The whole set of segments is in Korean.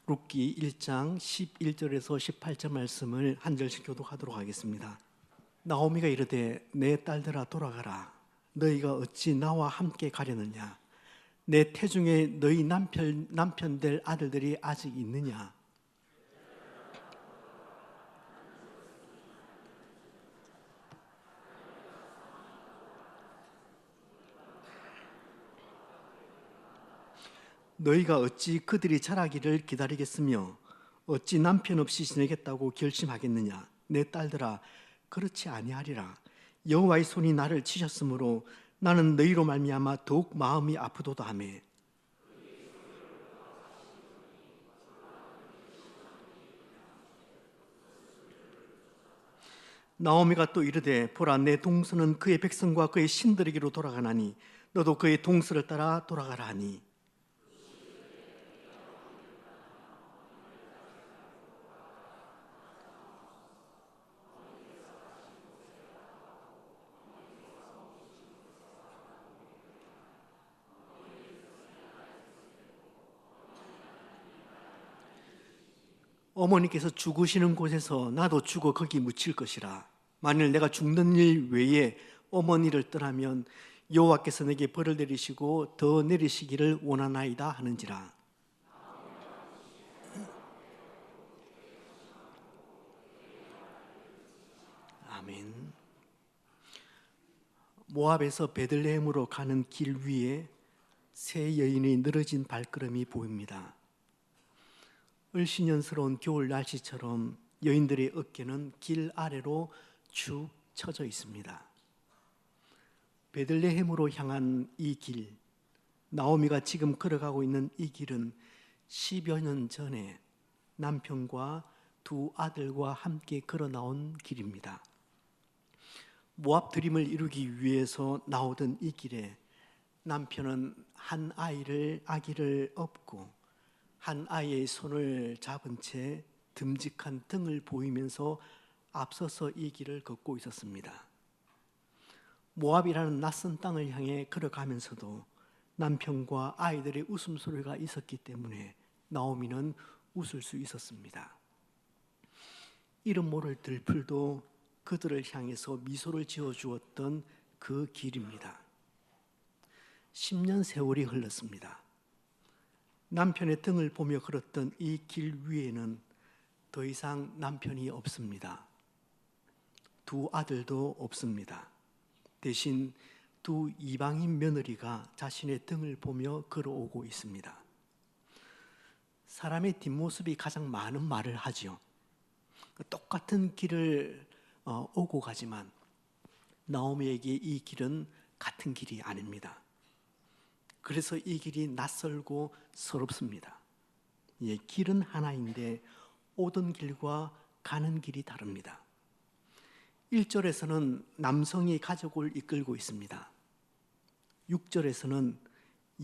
룻기 1장 11절에서 18절 말씀을 한 절씩 교독하도록 하겠습니다. 나오미가 이르되 내 딸들아 돌아가라. 너희가 어찌 나와 함께 가려느냐? 내 태중에 너희 남편 될 아들들이 아직 있느냐? 너희가 어찌 그들이 자라기를 기다리겠으며 어찌 남편 없이 지내겠다고 결심하겠느냐? 내 딸들아 그렇지 아니하리라. 여호와의 손이 나를 치셨으므로 나는 너희로 말미암아 더욱 마음이 아프도다 하며 나오미가 또 이르되 보라 내 동서는 그의 백성과 그의 신들에게로 돌아가나니 너도 그의 동서를 따라 돌아가라 하니 어머니께서 죽으시는 곳에서 나도 죽어 거기 묻힐 것이라. 만일 내가 죽는 일 외에 어머니를 떠나면 여호와께서 내게 벌을 내리시고 더 내리시기를 원하나이다 하는지라. 아멘. 모압에서 베들레헴으로 가는 길 위에 세 여인의 늘어진 발걸음이 보입니다. 을씨년스러운 겨울 날씨처럼 여인들의 어깨는 길 아래로 축 처져 있습니다. 베들레헴으로 향한 이 길, 나오미가 지금 걸어가고 있는 이 길은 10여 년 전에 남편과 두 아들과 함께 걸어 나온 길입니다. 모압 드림을 이루기 위해서 나오던 이 길에 남편은 한 아기를 업고 한 아이의 손을 잡은 채 듬직한 등을 보이면서 앞서서 이 길을 걷고 있었습니다. 모압이라는 낯선 땅을 향해 걸어가면서도 남편과 아이들의 웃음소리가 있었기 때문에 나오미는 웃을 수 있었습니다. 이름 모를 들풀도 그들을 향해서 미소를 지어주었던 그 길입니다. 10년 세월이 흘렀습니다. 남편의 등을 보며 걸었던 이 길 위에는 더 이상 남편이 없습니다. 두 아들도 없습니다. 대신 두 이방인 며느리가 자신의 등을 보며 걸어오고 있습니다. 사람의 뒷모습이 가장 많은 말을 하지요. 똑같은 길을 오고 가지만 나오미에게 이 길은 같은 길이 아닙니다. 그래서 이 길이 낯설고 서럽습니다. 예, 길은 하나인데 오던 길과 가는 길이 다릅니다. 1절에서는 남성이 가족을 이끌고 있습니다. 6절에서는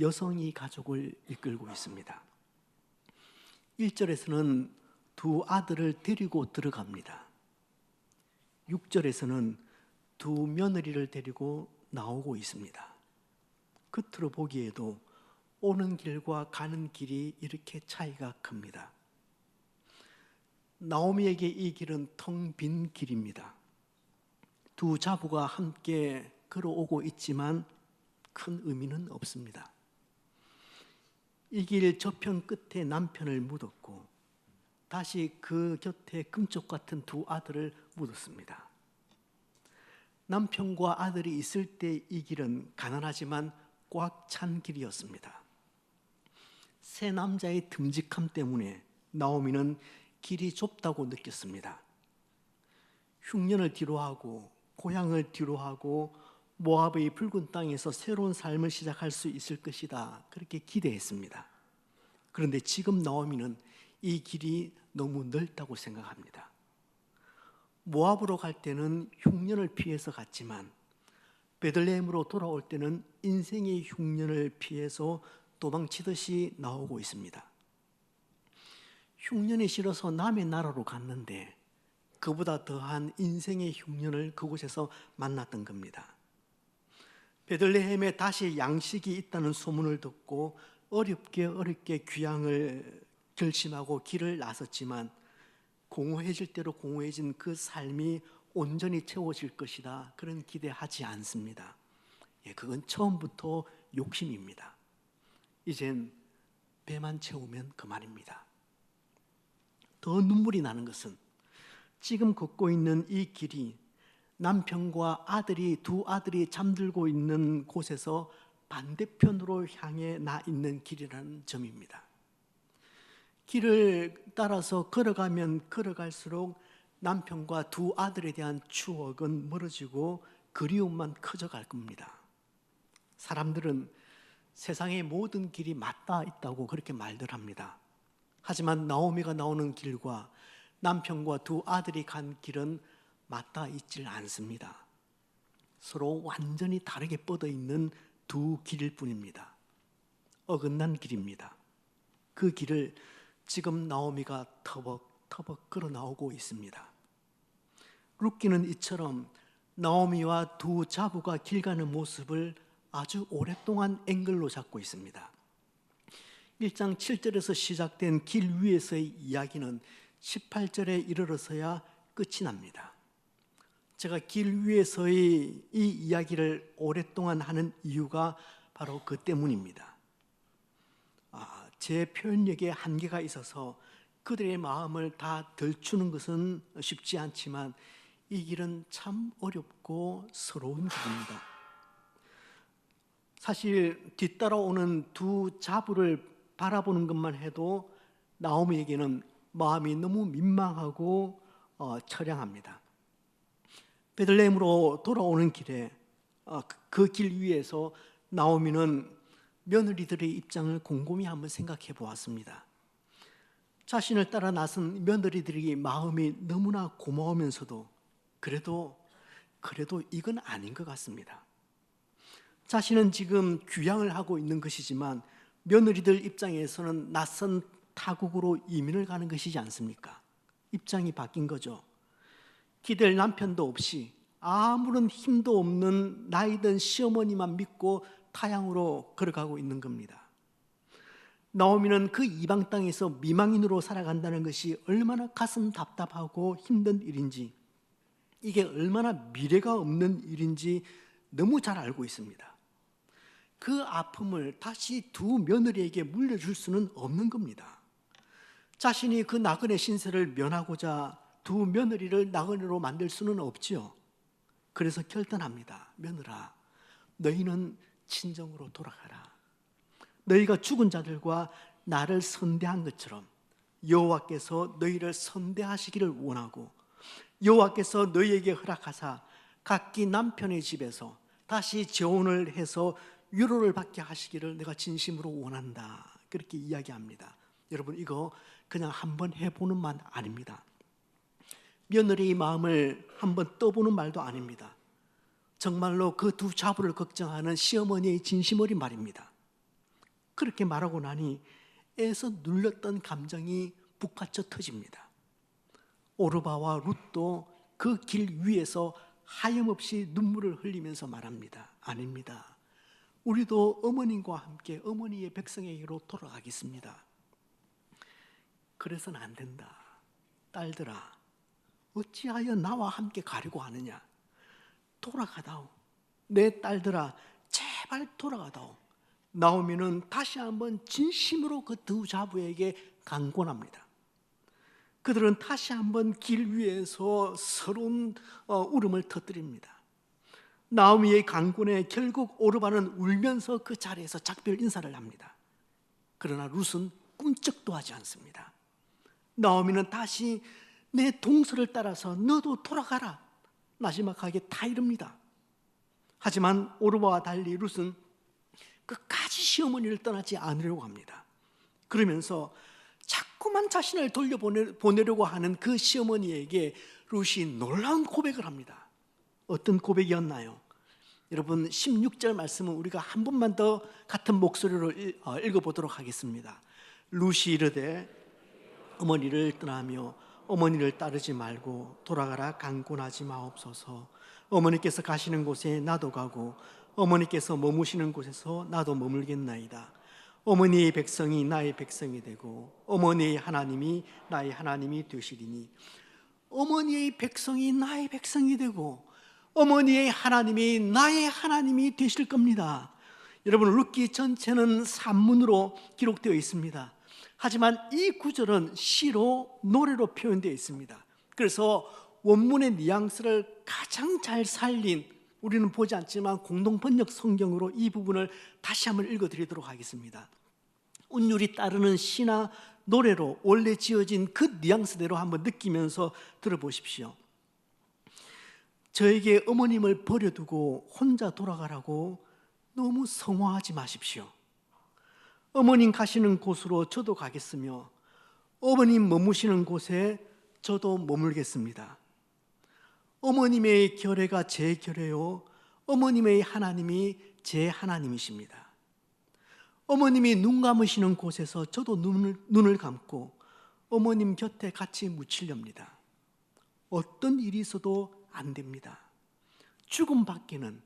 여성이 가족을 이끌고 있습니다. 1절에서는 두 아들을 데리고 들어갑니다. 6절에서는 두 며느리를 데리고 나오고 있습니다. 겉으로 보기에도 오는 길과 가는 길이 이렇게 차이가 큽니다. 나오미에게 이 길은 텅 빈 길입니다. 두 자부가 함께 걸어오고 있지만 큰 의미는 없습니다. 이 길 저편 끝에 남편을 묻었고 다시 그 곁에 금쪽 같은 두 아들을 묻었습니다. 남편과 아들이 있을 때 이 길은 가난하지만 꽉 찬 길이었습니다. 세 남자의 듬직함 때문에 나오미는 길이 좁다고 느꼈습니다. 흉년을 뒤로하고 고향을 뒤로하고 모압의 붉은 땅에서 새로운 삶을 시작할 수 있을 것이다, 그렇게 기대했습니다. 그런데 지금 나오미는 이 길이 너무 넓다고 생각합니다. 모압으로 갈 때는 흉년을 피해서 갔지만 베들레헴으로 돌아올 때는 인생의 흉년을 피해서 도망치듯이 나오고 있습니다. 흉년이 싫어서 남의 나라로 갔는데 그보다 더한 인생의 흉년을 그곳에서 만났던 겁니다. 베들레헴에 다시 양식이 있다는 소문을 듣고 어렵게 귀향을 결심하고 길을 나섰지만 공허해질 대로 공허해진 그 삶이 온전히 채워질 것이다, 그런 기대하지 않습니다. 그건 처음부터 욕심입니다. 이젠 배만 채우면 그만입니다. 더 눈물이 나는 것은 지금 걷고 있는 이 길이 남편과 두 아들이 잠들고 있는 곳에서 반대편으로 향해 나 있는 길이라는 점입니다. 길을 따라서 걸어가면 걸어갈수록 남편과 두 아들에 대한 추억은 멀어지고 그리움만 커져갈 겁니다. 사람들은 세상의 모든 길이 맞닿아 있다고 그렇게 말들 합니다. 하지만 나오미가 나오는 길과 남편과 두 아들이 간 길은 맞닿아 있질 않습니다. 서로 완전히 다르게 뻗어 있는 두 길일 뿐입니다. 어긋난 길입니다. 그 길을 지금 나오미가 터벅터벅 걸어 나오고 있습니다. 룻기는 이처럼 나오미와 두 자부가 길 가는 모습을 아주 오랫동안 앵글로 잡고 있습니다. 1장 7절에서 시작된 길 위에서의 이야기는 18절에 이르러서야 끝이 납니다. 제가 길 위에서의 이 이야기를 오랫동안 하는 이유가 바로 그 때문입니다. 제 표현력에 한계가 있어서 그들의 마음을 다 들추는 것은 쉽지 않지만 이 길은 참 어렵고 서러운 길입니다. 사실 뒤따라오는 두 자부를 바라보는 것만 해도 나오미에게는 마음이 너무 민망하고 처량합니다. 베들레헴으로 돌아오는 길에 그 길 위에서 나오미는 며느리들의 입장을 곰곰이 한번 생각해 보았습니다. 자신을 따라 나선 며느리들의 마음이 너무나 고마우면서도 그래도 이건 아닌 것 같습니다. 자신은 지금 귀향을 하고 있는 것이지만 며느리들 입장에서는 낯선 타국으로 이민을 가는 것이지 않습니까? 입장이 바뀐 거죠. 기댈 남편도 없이 아무런 힘도 없는 나이든 시어머니만 믿고 타향으로 걸어가고 있는 겁니다. 나오미는 그 이방 땅에서 미망인으로 살아간다는 것이 얼마나 가슴 답답하고 힘든 일인지, 이게 얼마나 미래가 없는 일인지 너무 잘 알고 있습니다. 그 아픔을 다시 두 며느리에게 물려줄 수는 없는 겁니다. 자신이 그 나그네 신세를 면하고자 두 며느리를 나그네로 만들 수는 없지요. 그래서 결단합니다. 며느라, 너희는 친정으로 돌아가라. 너희가 죽은 자들과 나를 선대한 것처럼 여호와께서 너희를 선대하시기를 원하고 여호와께서 너희에게 허락하사 각기 남편의 집에서 다시 재혼을 해서 위로를 받게 하시기를 내가 진심으로 원한다, 그렇게 이야기합니다. 여러분, 이거 그냥 한번 해보는 말 아닙니다. 며느리의 마음을 한번 떠보는 말도 아닙니다. 정말로 그 두 자부를 걱정하는 시어머니의 진심 어린 말입니다. 그렇게 말하고 나니 애서 눌렸던 감정이 북받쳐 터집니다. 오르바와 룻도 그 길 위에서 하염없이 눈물을 흘리면서 말합니다. 아닙니다. 우리도 어머님과 함께 어머니의 백성에게로 돌아가겠습니다. 그래서는 안 된다. 딸들아, 어찌하여 나와 함께 가려고 하느냐? 돌아가다오. 내 딸들아, 제발 돌아가다오. 나오미는 다시 한번 진심으로 그 두 자부에게 강권합니다. 그들은 다시 한번 길 위에서 서러운 울음을 터뜨립니다. 나오미의 강권에 결국 오르바는 울면서 그 자리에서 작별 인사를 합니다. 그러나 룻은 꿈쩍도 하지 않습니다. 나오미는 다시 내 동서를 따라서 너도 돌아가라, 나지막하게 다 이릅니다. 하지만 오르바와 달리 룻은 끝까지 시어머니를 떠나지 않으려고 합니다. 그러면서 자꾸만 자신을 돌려보내려고 하는 그 시어머니에게 룻이 놀라운 고백을 합니다. 어떤 고백이었나요? 여러분, 16절 말씀은 우리가 한 번만 더 같은 목소리로 읽어보도록 하겠습니다. 룻이 이르되 어머니를 떠나며 어머니를 따르지 말고 돌아가라 강권하지 마옵소서. 어머니께서 가시는 곳에 나도 가고 어머니께서 머무시는 곳에서 나도 머물겠나이다. 어머니의 백성이 나의 백성이 되고 어머니의 하나님이 나의 하나님이 되시리니. 어머니의 백성이 나의 백성이 되고 어머니의 하나님이 나의 하나님이 되실 겁니다. 여러분, 룻기 전체는 산문으로 기록되어 있습니다. 하지만 이 구절은 시로, 노래로 표현되어 있습니다. 그래서 원문의 뉘앙스를 가장 잘 살린, 우리는 보지 않지만 공동번역 성경으로 이 부분을 다시 한번 읽어드리도록 하겠습니다. 운율이 따르는 시나 노래로 원래 지어진 그 뉘앙스대로 한번 느끼면서 들어보십시오. 저에게 어머님을 버려두고 혼자 돌아가라고 너무 성화하지 마십시오. 어머님 가시는 곳으로 저도 가겠으며 어머님 머무시는 곳에 저도 머물겠습니다. 어머님의 결례가 제 결례요, 어머님의 하나님이 제 하나님이십니다. 어머님이 눈 감으시는 곳에서 저도 눈을 감고 어머님 곁에 같이 묻히렵니다. 어떤 일이 있어도 안 됩니다. 죽음 밖에는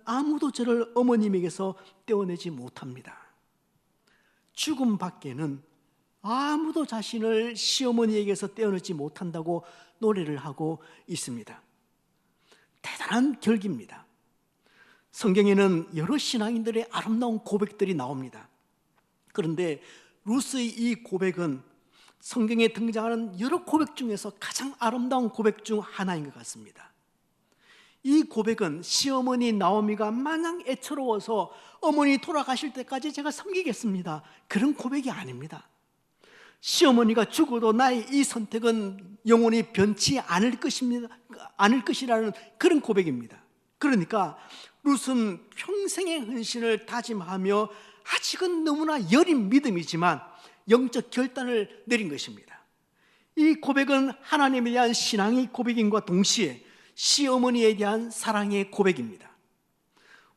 아무도 저를 어머님에게서 떼어내지 못합니다. 죽음 밖에는 아무도 자신을 시어머니에게서 떼어내지 못한다고 노래를 하고 있습니다. 대단한 결기입니다. 성경에는 여러 신앙인들의 아름다운 고백들이 나옵니다. 그런데 룻의 이 고백은 성경에 등장하는 여러 고백 중에서 가장 아름다운 고백 중 하나인 것 같습니다. 이 고백은 시어머니 나오미가 마냥 애처로워서 어머니 돌아가실 때까지 제가 섬기겠습니다, 그런 고백이 아닙니다. 시어머니가 죽어도 나의 이 선택은 영원히 변치 않을 것이라는 그런 고백입니다. 그러니까 룻은 평생의 헌신을 다짐하며 아직은 너무나 여린 믿음이지만 영적 결단을 내린 것입니다. 이 고백은 하나님에 대한 신앙의 고백인과 동시에 시어머니에 대한 사랑의 고백입니다.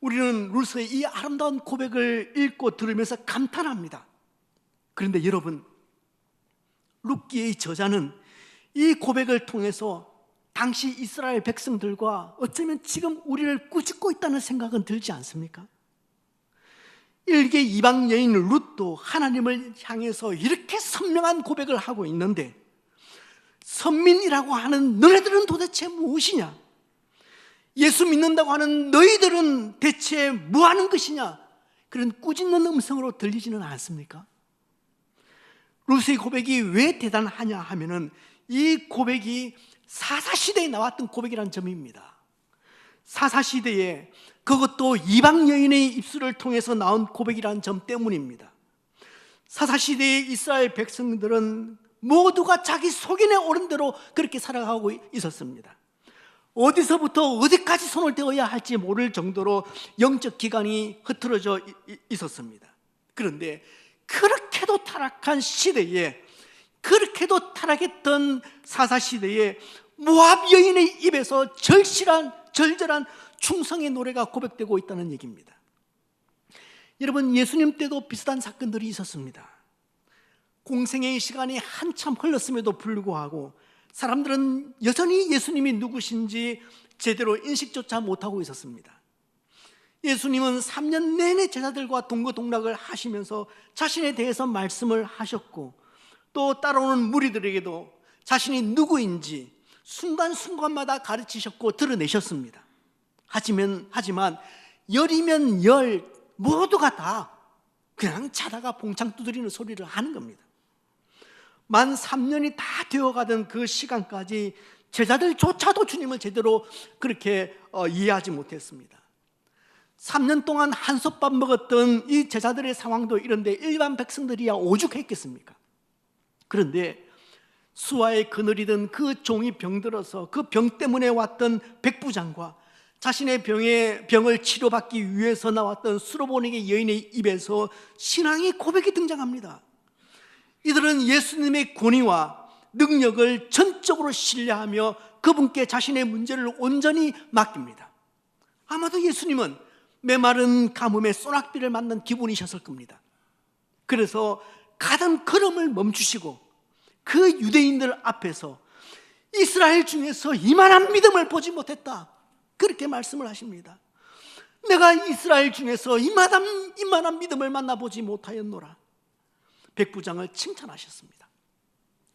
우리는 룻의 이 아름다운 고백을 읽고 들으면서 감탄합니다. 그런데 여러분, 룻기의 저자는 이 고백을 통해서 당시 이스라엘 백성들과 어쩌면 지금 우리를 꾸짖고 있다는 생각은 들지 않습니까? 일개 이방 여인 룻도 하나님을 향해서 이렇게 선명한 고백을 하고 있는데, 선민이라고 하는 너네들은 도대체 무엇이냐? 예수 믿는다고 하는 너희들은 대체 뭐 하는 것이냐? 그런 꾸짖는 음성으로 들리지는 않습니까? 룻의 고백이 왜 대단하냐 하면은 이 고백이 사사시대에 나왔던 고백이라는 점입니다. 사사시대에, 그것도 이방 여인의 입술을 통해서 나온 고백이라는 점 때문입니다. 사사시대의 이스라엘 백성들은 모두가 자기 속인에 오른 대로 그렇게 살아가고 있었습니다. 어디서부터 어디까지 손을 떼어야 할지 모를 정도로 영적 기관이 흐트러져 있었습니다. 그런데 그렇게도 타락한 시대에, 그렇게도 타락했던 사사시대에 모압 여인의 입에서 절절한 충성의 노래가 고백되고 있다는 얘기입니다. 여러분, 예수님 때도 비슷한 사건들이 있었습니다. 공생의 시간이 한참 흘렀음에도 불구하고 사람들은 여전히 예수님이 누구신지 제대로 인식조차 못하고 있었습니다. 예수님은 3년 내내 제자들과 동거동락을 하시면서 자신에 대해서 말씀을 하셨고, 또 따라오는 무리들에게도 자신이 누구인지 순간순간마다 가르치셨고 드러내셨습니다. 하지만 열이면 열 모두가 다 그냥 자다가 봉창 두드리는 소리를 하는 겁니다. 만 3년이 다 되어가던 그 시간까지 제자들조차도 주님을 제대로 그렇게 이해하지 못했습니다. 3년 동안 한솥밥 먹었던 이 제자들의 상황도 이런데 일반 백성들이야 오죽했겠습니까? 그런데 수하에 그늘이던 그 종이 병들어서 그 병 때문에 왔던 백부장과 자신의 병을 치료받기 위해서 나왔던 수로보니게 여인의 입에서 신앙의 고백이 등장합니다. 이들은 예수님의 권위와 능력을 전적으로 신뢰하며 그분께 자신의 문제를 온전히 맡깁니다. 아마도 예수님은 메마른 가뭄에 소낙비를 맞는 기분이셨을 겁니다. 그래서 가던 걸음을 멈추시고 그 유대인들 앞에서 이스라엘 중에서 이만한 믿음을 보지 못했다, 그렇게 말씀을 하십니다. 내가 이스라엘 중에서 이만한 믿음을 만나보지 못하였노라. 백부장을 칭찬하셨습니다.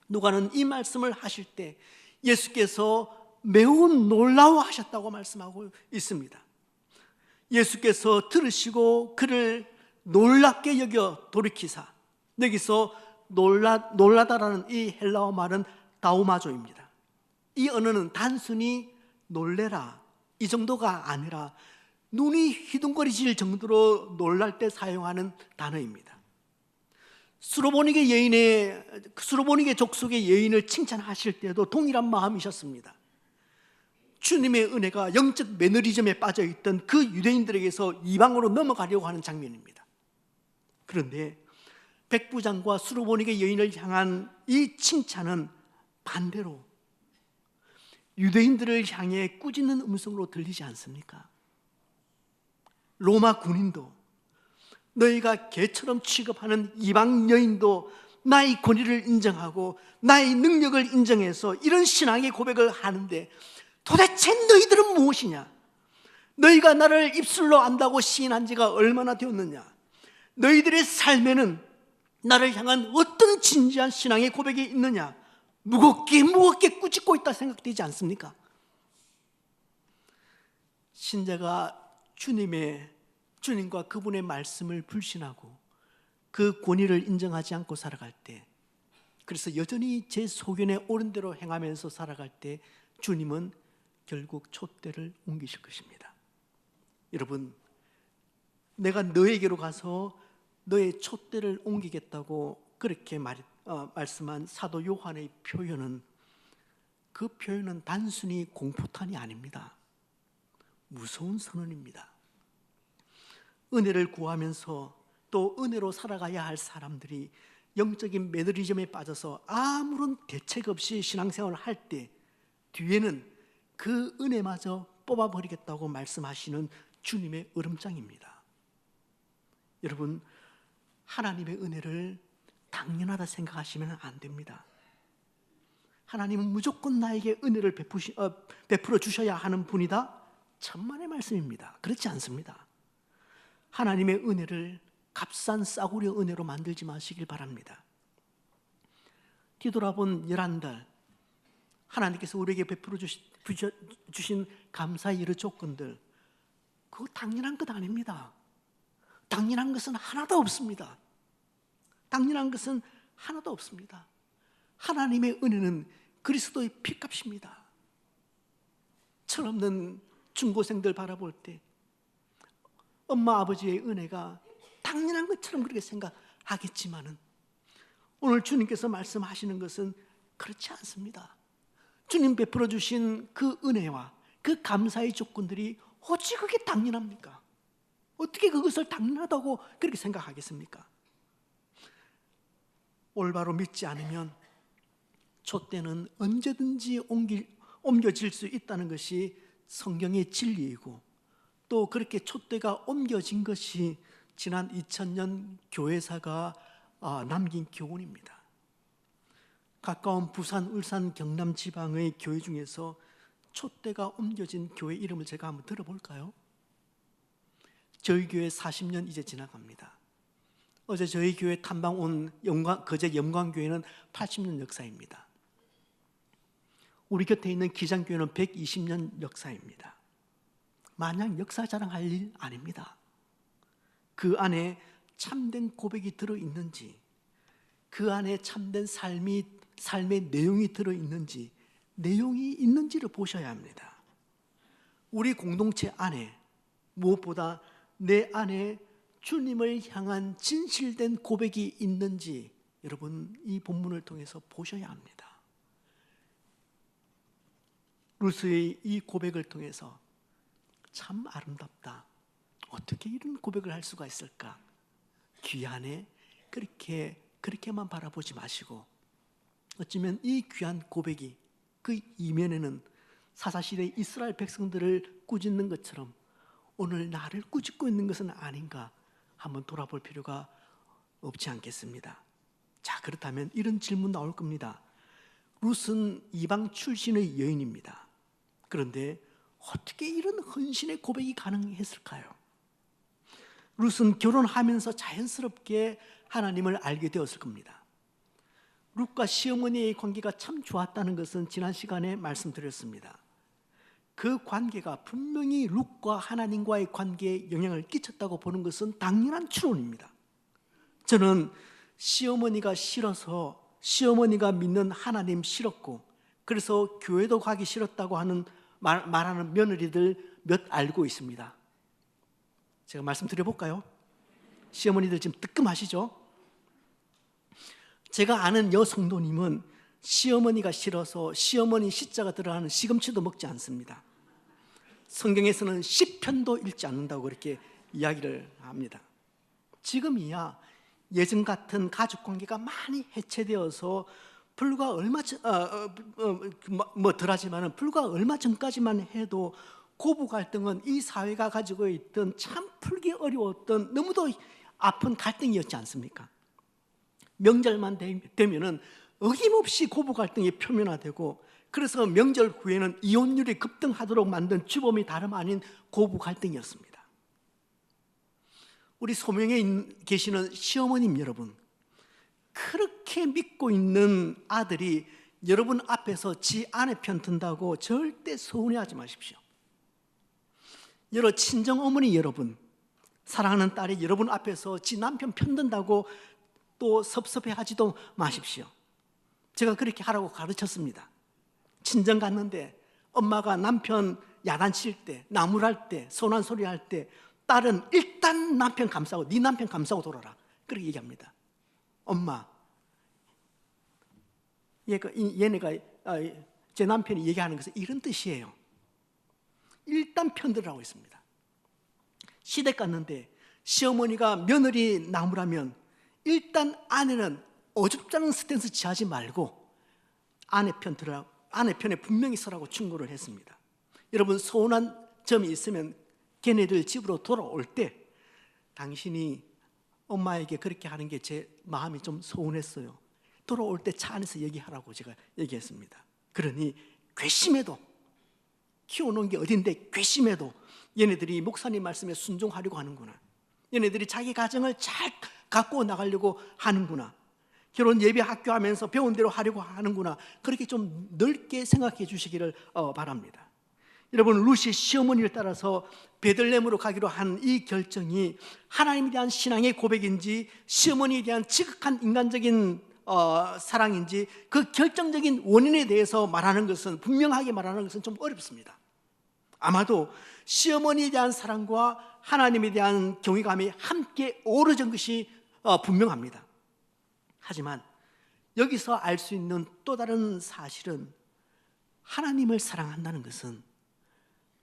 누가는 이 말씀을 하실 때 예수께서 매우 놀라워하셨다고 말씀하고 있습니다. 예수께서 들으시고 그를 놀랍게 여겨 돌이키사, 여기서 놀라다라는 이 헬라어 말은 다우마조입니다. 이 언어는 단순히 놀래라 이 정도가 아니라 눈이 휘둥거리질 정도로 놀랄 때 사용하는 단어입니다. 수로보니게 족속의 여인을 칭찬하실 때도 동일한 마음이셨습니다. 주님의 은혜가 영적 매너리즘에 빠져있던 그 유대인들에게서 이방으로 넘어가려고 하는 장면입니다. 그런데 백부장과 수로보니게 여인을 향한 이 칭찬은 반대로 유대인들을 향해 꾸짖는 음성으로 들리지 않습니까? 로마 군인도, 너희가 개처럼 취급하는 이방 여인도 나의 권위를 인정하고 나의 능력을 인정해서 이런 신앙의 고백을 하는데 도대체 너희들은 무엇이냐? 너희가 나를 입술로 안다고 시인한 지가 얼마나 되었느냐? 너희들의 삶에는 나를 향한 어떤 진지한 신앙의 고백이 있느냐? 무겁게 꾸짖고 있다 생각되지 않습니까? 신자가 주님과 그분의 말씀을 불신하고 그 권위를 인정하지 않고 살아갈 때, 그래서 여전히 제 소견에 옳은 대로 행하면서 살아갈 때 주님은 결국 촛대를 옮기실 것입니다. 여러분, 내가 너에게로 가서 너의 촛대를 옮기겠다고 그렇게 말씀한 사도 요한의 표현은, 그 표현은 단순히 공포탄이 아닙니다. 무서운 선언입니다. 은혜를 구하면서 또 은혜로 살아가야 할 사람들이 영적인 매너리즘에 빠져서 아무런 대책 없이 신앙생활을 할 때 뒤에는 그 은혜마저 뽑아버리겠다고 말씀하시는 주님의 으름장입니다. 여러분, 하나님의 은혜를 당연하다 생각하시면 안 됩니다. 하나님은 무조건 나에게 은혜를 베풀어 주셔야 하는 분이다? 천만의 말씀입니다. 그렇지 않습니다. 하나님의 은혜를 값싼 싸구려 은혜로 만들지 마시길 바랍니다. 뒤돌아본 11달 하나님께서 우리에게 베풀어 주신 감사의 여러 조건들, 그거 당연한 것 아닙니다. 당연한 것은 하나도 없습니다. 당연한 것은 하나도 없습니다. 하나님의 은혜는 그리스도의 피값입니다. 철없는 중고생들 바라볼 때 엄마 아버지의 은혜가 당연한 것처럼 그렇게 생각하겠지만은 오늘 주님께서 말씀하시는 것은 그렇지 않습니다. 주님 베풀어 주신 그 은혜와 그 감사의 조건들이 어찌 그게 당연합니까? 어떻게 그것을 당연하다고 그렇게 생각하겠습니까? 올바로 믿지 않으면 촛대는 언제든지 옮겨질 수 있다는 것이 성경의 진리이고, 또 그렇게 촛대가 옮겨진 것이 지난 2000년 교회사가 남긴 교훈입니다. 가까운 부산, 울산, 경남 지방의 교회 중에서 촛대가 옮겨진 교회 이름을 제가 한번 들어볼까요? 저희 교회 40년 이제 지나갑니다. 어제 저희 교회 탐방 온 거제 영광교회는 80년 역사입니다. 우리 곁에 있는 기장교회는 120년 역사입니다. 마냥 역사 자랑할 일 아닙니다. 그 안에 참된 고백이 들어있는지, 그 안에 참된 삶의 내용이 들어있는지, 내용이 있는지를 보셔야 합니다. 우리 공동체 안에 무엇보다 내 안에 주님을 향한 진실된 고백이 있는지 여러분 이 본문을 통해서 보셔야 합니다. 루스의 이 고백을 통해서 참 아름답다, 어떻게 이런 고백을 할 수가 있을까? 귀한에 그렇게만 바라보지 마시고, 어쩌면 이 귀한 고백이 그 이면에는 사사시대의 이스라엘 백성들을 꾸짖는 것처럼 오늘 나를 꾸짖고 있는 것은 아닌가 한번 돌아볼 필요가 없지 않겠습니다. 자, 그렇다면 이런 질문 나올 겁니다. 룻은 이방 출신의 여인입니다. 그런데 어떻게 이런 헌신의 고백이 가능했을까요? 룻은 결혼하면서 자연스럽게 하나님을 알게 되었을 겁니다. 룻과 시어머니의 관계가 참 좋았다는 것은 지난 시간에 말씀드렸습니다. 그 관계가 분명히 룻과 하나님과의 관계에 영향을 끼쳤다고 보는 것은 당연한 추론입니다. 저는 시어머니가 싫어서, 시어머니가 믿는 하나님 싫었고, 그래서 교회도 가기 싫었다고 말하는 며느리들 몇 알고 있습니다. 제가 말씀드려볼까요? 시어머니들 지금 뜨끔하시죠? 제가 아는 여성도님은 시어머니가 싫어서 시어머니 시자가 들어가는 시금치도 먹지 않습니다. 성경에서는 시편도 읽지 않는다고 그렇게 이야기를 합니다. 지금이야 예전 같은 가족관계가 많이 해체되어서 불과 얼마 덜하지만은 불과 얼마 전까지만 해도 고부 갈등은 이 사회가 가지고 있던 참 풀기 어려웠던 너무도 아픈 갈등이었지 않습니까? 명절만 되면은 어김없이 고부 갈등이 표면화되고, 그래서 명절 후에는 이혼율이 급등하도록 만든 주범이 다름 아닌 고부 갈등이었습니다. 우리 소명에 계시는 시어머님 여러분, 그렇게 믿고 있는 아들이 여러분 앞에서 지 아내 편 든다고 절대 서운해하지 마십시오. 여러 친정 어머니 여러분, 사랑하는 딸이 여러분 앞에서 지 남편 편 든다고 또 섭섭해하지도 마십시오. 제가 그렇게 하라고 가르쳤습니다. 친정 갔는데 엄마가 남편 야단칠 때, 나무랄 때, 선한 소리 할 때 딸은 일단 남편 감싸고, 네 남편 감싸고 돌아라, 그렇게 얘기합니다. 엄마, 얘네가 제 남편이 얘기하는 것은 이런 뜻이에요. 일단 편들으라고 했습니다. 시댁 갔는데 시어머니가 며느리 나무라면 일단 아내는 어줍잖은 스탠스 취하지 말고 아내 편에 분명히 서라고 충고를 했습니다. 여러분, 서운한 점이 있으면 걔네들 집으로 돌아올 때 당신이 엄마에게 그렇게 하는 게 제 마음이 좀 서운했어요, 돌아올 때 차 안에서 얘기하라고 제가 얘기했습니다. 그러니 괘씸해도, 키워놓은 게 어딘데 괘씸해도 얘네들이 목사님 말씀에 순종하려고 하는구나, 얘네들이 자기 가정을 잘 갖고 나가려고 하는구나, 결혼 예배 학교 하면서 배운 대로 하려고 하는구나, 그렇게 좀 넓게 생각해 주시기를 바랍니다. 여러분, 룻이 시어머니를 따라서 베들레헴으로 가기로 한 이 결정이 하나님에 대한 신앙의 고백인지 시어머니에 대한 지극한 인간적인 사랑인지, 그 결정적인 원인에 대해서 말하는 것은, 분명하게 말하는 것은 좀 어렵습니다. 아마도 시어머니에 대한 사랑과 하나님에 대한 경외감이 함께 어우러진 것이 분명합니다. 하지만 여기서 알 수 있는 또 다른 사실은, 하나님을 사랑한다는 것은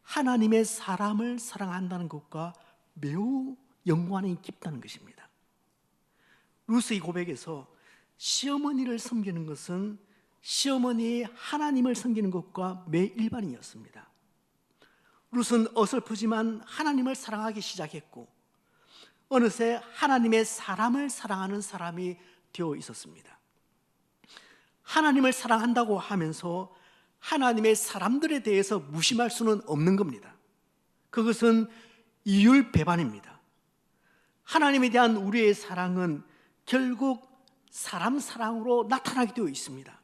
하나님의 사람을 사랑한다는 것과 매우 연관이 깊다는 것입니다. 룻의 고백에서 시어머니를 섬기는 것은 시어머니의 하나님을 섬기는 것과 매일반이었습니다. 룻은 어설프지만 하나님을 사랑하기 시작했고, 어느새 하나님의 사람을 사랑하는 사람이 되어 있었습니다. 하나님을 사랑한다고 하면서 하나님의 사람들에 대해서 무심할 수는 없는 겁니다. 그것은 이율배반입니다. 하나님에 대한 우리의 사랑은 결국 사람 사랑으로 나타나게 되어 있습니다.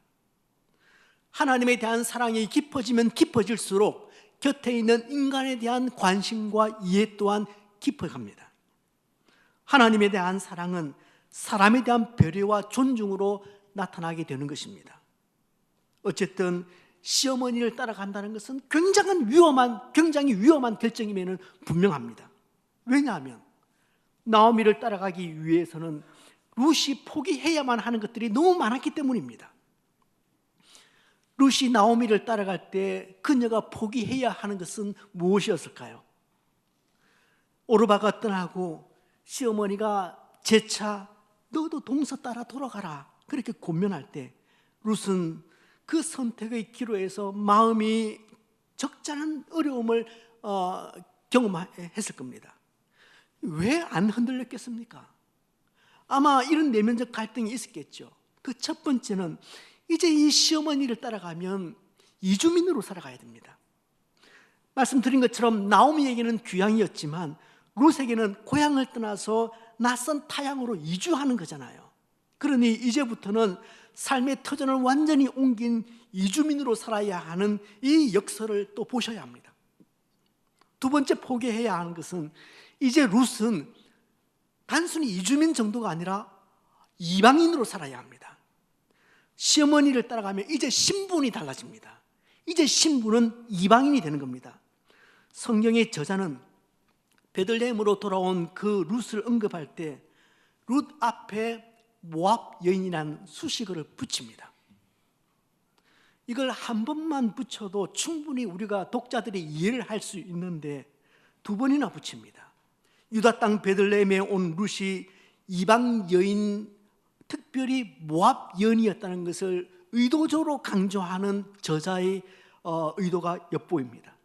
하나님에 대한 사랑이 깊어지면 깊어질수록 곁에 있는 인간에 대한 관심과 이해 또한 깊어갑니다. 하나님에 대한 사랑은 사람에 대한 배려와 존중으로 나타나게 되는 것입니다. 어쨌든 시어머니를 따라간다는 것은 굉장히 위험한 결정임에는 분명합니다. 왜냐하면 나오미를 따라가기 위해서는 룻이 포기해야만 하는 것들이 너무 많았기 때문입니다. 룻이 나오미를 따라갈 때 그녀가 포기해야 하는 것은 무엇이었을까요? 오르바가 떠나고 시어머니가 재차 너도 동서 따라 돌아가라, 그렇게 권면할 때 룻은 그 선택의 기로에서 마음이 적잖은 어려움을 경험했을 겁니다. 왜 안 흔들렸겠습니까? 아마 이런 내면적 갈등이 있었겠죠. 그 첫 번째는, 이제 이 시어머니를 따라가면 이주민으로 살아가야 됩니다. 말씀드린 것처럼 나오미에게는 귀향이었지만 룻에게는 고향을 떠나서 낯선 타향으로 이주하는 거잖아요. 그러니 이제부터는 삶의 터전을 완전히 옮긴 이주민으로 살아야 하는 이 역설을 또 보셔야 합니다. 두 번째 포기해야 하는 것은 이제 룻은 단순히 이주민 정도가 아니라 이방인으로 살아야 합니다. 시어머니를 따라가면 이제 신분이 달라집니다. 이제 신분은 이방인이 되는 겁니다. 성경의 저자는 베들레헴으로 돌아온 그 룻을 언급할 때 룻 앞에 모압 여인이라는 수식어를 붙입니다. 이걸 한 번만 붙여도 충분히 우리가 독자들이 이해를 할 수 있는데 두 번이나 붙입니다. 유다 땅 베들레헴에 온 룻이 이방 여인, 특별히 모압 여인이었다는 것을 의도적으로 강조하는 저자의 의도가 엿보입니다.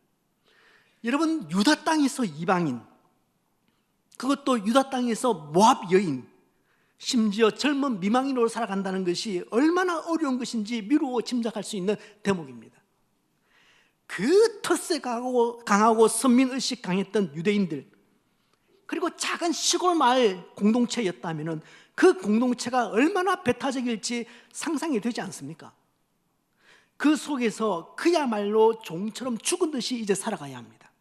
여러분, 유다 땅에서 이방인, 그것도 유다 땅에서 모압 여인, 심지어 젊은 미망인으로 살아간다는 것이 얼마나 어려운 것인지 미루어 짐작할 수 있는 대목입니다. 그 텃세 강하고 선민의식 강했던 유대인들, 그리고 작은 시골 마을 공동체였다면 그 공동체가 얼마나 배타적일지 상상이 되지 않습니까? 그 속에서 그야말로 종처럼 죽은 듯이 이제 살아가야 합니다.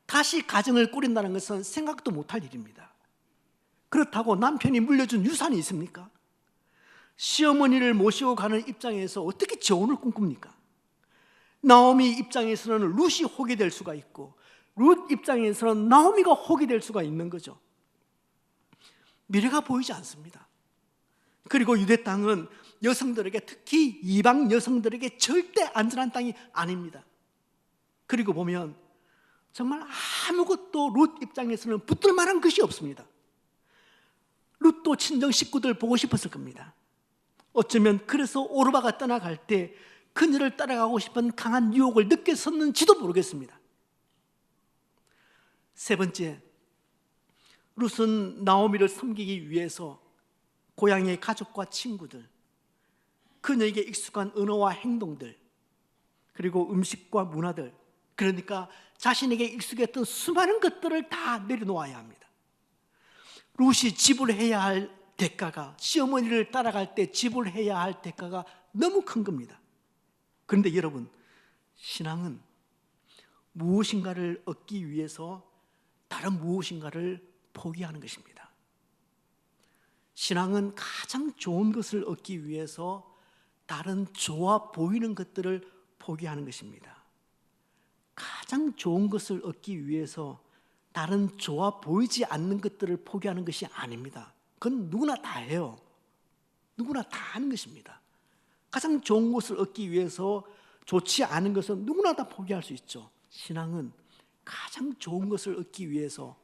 다시 가정을 꾸린다는 것은 생각도 못할 일입니다. 그렇다고 남편이 물려준 유산이 있습니까? 시어머니를 모시고 가는 입장에서 어떻게 재혼을 꿈꿉니까? 나오미 입장에서는 룻이 혹이 될 수가 있고 룻 입장에서는 나오미가 혹이 될 수가 있는 거죠. 미래가 보이지 않습니다. 그리고 유대 땅은 여성들에게, 특히 이방 여성들에게 절대 안전한 땅이 아닙니다. 그리고 보면 정말 아무것도 룻 입장에서는 붙들 만한 것이 없습니다. 룻도 친정 식구들 보고 싶었을 겁니다. 어쩌면 그래서 오르바가 떠나갈 때 그녀를 따라가고 싶은 강한 유혹을 느꼈었는지도 모르겠습니다. 세 번째, 룻은 나오미를 섬기기 위해서 고향의 가족과 친구들, 그녀에게 익숙한 언어와 행동들, 그리고 음식과 문화들, 그러니까 자신에게 익숙했던 수많은 것들을 다 내려놓아야 합니다. 룻이 지불해야 할 대가가, 시어머니를 따라갈 때 지불해야 할 대가가 너무 큰 겁니다. 그런데 여러분, 신앙은 무엇인가를 얻기 위해서 다른 무엇인가를 포기하는 것입니다. 신앙은 가장 좋은 것을 얻기 위해서 다른 좋아 보이는 것들을 포기하는 것입니다. 가장 좋은 것을 얻기 위해서 다른 좋아 보이지 않는 것들을 포기하는 것이 아닙니다. 그건 누구나 다 해요. 누구나 다 하는 것입니다. 가장 좋은 것을 얻기 위해서 좋지 않은 것은 누구나 다 포기할 수 있죠. 신앙은 가장 좋은 것을 얻기 위해서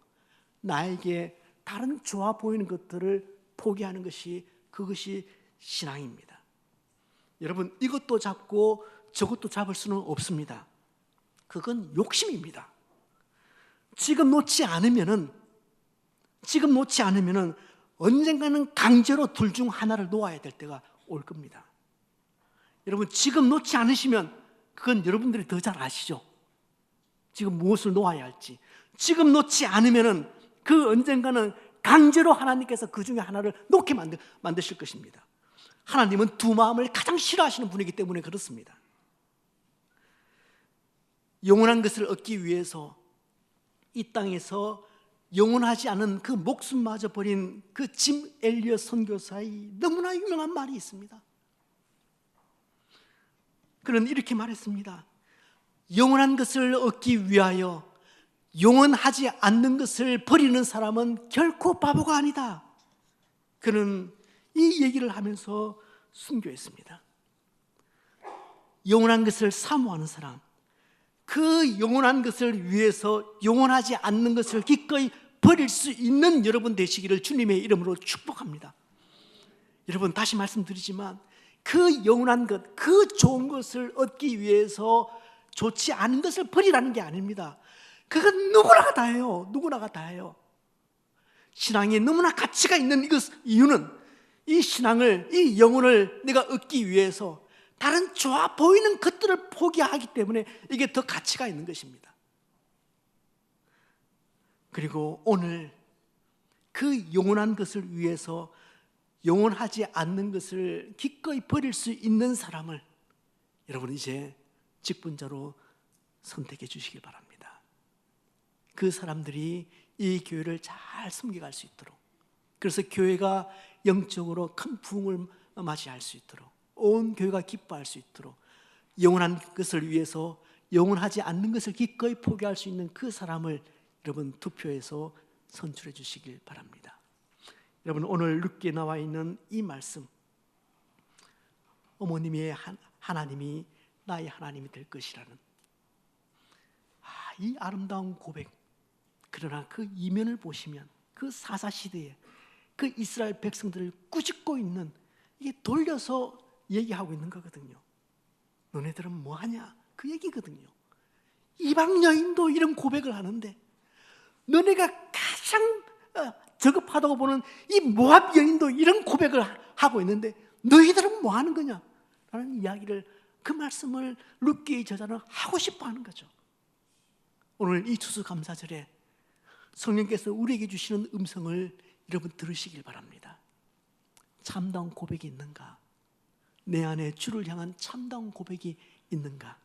나에게 다른 좋아 보이는 것들을 포기하는 것이, 그것이 신앙입니다. 여러분, 이것도 잡고 저것도 잡을 수는 없습니다. 그건 욕심입니다. 지금 놓지 않으면은 언젠가는 강제로 둘 중 하나를 놓아야 될 때가 올 겁니다. 여러분, 지금 놓지 않으시면 그건 여러분들이 더 잘 아시죠? 지금 무엇을 놓아야 할지. 지금 놓지 않으면은 그 언젠가는 강제로 하나님께서 그 중에 하나를 놓게 만드실 것입니다. 하나님은 두 마음을 가장 싫어하시는 분이기 때문에 그렇습니다. 영원한 것을 얻기 위해서 이 땅에서 영원하지 않은 그 목숨마저 버린 그 짐 엘리엇 선교사의 너무나 유명한 말이 있습니다. 그는 이렇게 말했습니다. 영원한 것을 얻기 위하여 영원하지 않는 것을 버리는 사람은 결코 바보가 아니다. 그는 이 얘기를 하면서 순교했습니다. 영원한 것을 사모하는 사람, 그 영원한 것을 위해서 영원하지 않는 것을 기꺼이 버릴 수 있는 여러분 되시기를 주님의 이름으로 축복합니다. 여러분, 다시 말씀드리지만 그 영원한 것, 그 좋은 것을 얻기 위해서 좋지 않은 것을 버리라는 게 아닙니다. 그건 누구나가 다 해요. 누구나가 다 해요. 신앙에 너무나 가치가 있는 이유는 이 신앙을, 이 영혼을 내가 얻기 위해서 다른 좋아 보이는 것들을 포기하기 때문에 이게 더 가치가 있는 것입니다. 그리고 오늘 그 영원한 것을 위해서 영원하지 않는 것을 기꺼이 버릴 수 있는 사람을 여러분 이제 직분자로 선택해 주시길 바랍니다. 그 사람들이 이 교회를 잘 섬겨갈 수 있도록, 그래서 교회가 영적으로 큰 부흥을 맞이할 수 있도록, 온 교회가 기뻐할 수 있도록, 영원한 것을 위해서 영원하지 않는 것을 기꺼이 포기할 수 있는 그 사람을 여러분 투표해서 선출해 주시길 바랍니다. 여러분 오늘 룻기에 나와 있는 이 말씀, 어머님의 하나님이 나의 하나님이 될 것이라는 이 아름다운 고백. 그러나 그 이면을 보시면 그 사사시대에 그 이스라엘 백성들을 꾸짖고 있는, 이게 돌려서 얘기하고 있는 거거든요. 너네들은 뭐하냐? 그 얘기거든요. 이방 여인도 이런 고백을 하는데 너네가 가장 저급하다고 보는 이 모압 여인도 이런 고백을 하고 있는데 너희들은 뭐 하는 거냐? 라는 이야기를, 그 말씀을 룻기의 저자는 하고 싶어 하는 거죠. 오늘 이 추수감사절에 성령께서 우리에게 주시는 음성을 여러분 들으시길 바랍니다. 참다운 고백이 있는가? 내 안에 주를 향한 참다운 고백이 있는가?